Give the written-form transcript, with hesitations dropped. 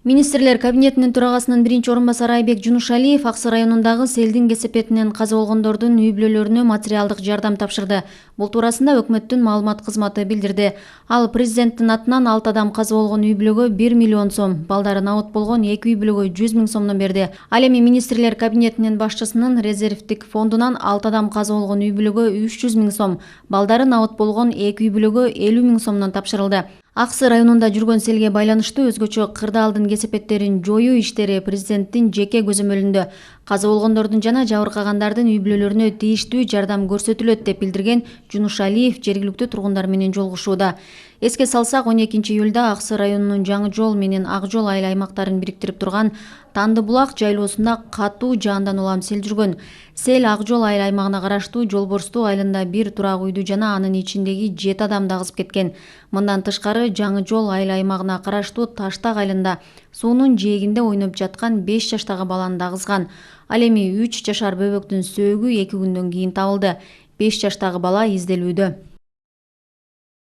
Министрлер кабинетинин төрагасынын биринчи орун басары Айбек Жунушалиев Аксы районундагы селдин кесепетинен каза болгондордун үй-бүлөлөрүнө материалдык жардам тапшырды. Бул туурасында өкмөттүн маалымат кызматы билдирди. Ал президенттин атынан 6 адам каза болгон үй-бүлөгө 1 миллион сом, балдары набыт болгон 2 үй-бүлөгө 100 000 сомдон берди. Ал эми министрлер кабинетинин башчысынын резервдик фондунан 6 адам каза болгон үй-бүлөгө 300 000 сом, балдары набыт болгон 2 үй-бүлөгө 50 000 сомдон тапшырылды. Аксы районунда жүргөн селге байланыштуу өзгөчө кырдаалдын кесепеттерин жоюу иштери президенттин жеке көзөмөлүндө. Каза болгондордун жана жабыркагандардын үй-бүлөлөрүнө тийиштүү жардам көрсөтүлөт деп билдирген Жунушалиев жергиликтүү тургундар менен жолугушууда. Эске салсак, 12-июлда Аксы районунун Жаңы Жол менен Ак Жол айыл аймактарын бириктирип турган Танды булак жайлоосунда катуу жаандан улам сел жүргөн. Сел Ак Жол айыл аймагына караштуу Жолборстуу айылында бир турак үйдү жана анын ичиндеги 7 адамды агызып кеткен. Мындан тышкары Жаңы Жол айыл аймагына караштуу Таштак айылында суунун жээгинде ойноп жаткан 5 жаштагы баланы да агызган. Ал эми 3 жашар бөбөктүн сөөгү 2 күндөн кийин табылды. 5 жаштагы бала изделүүдө.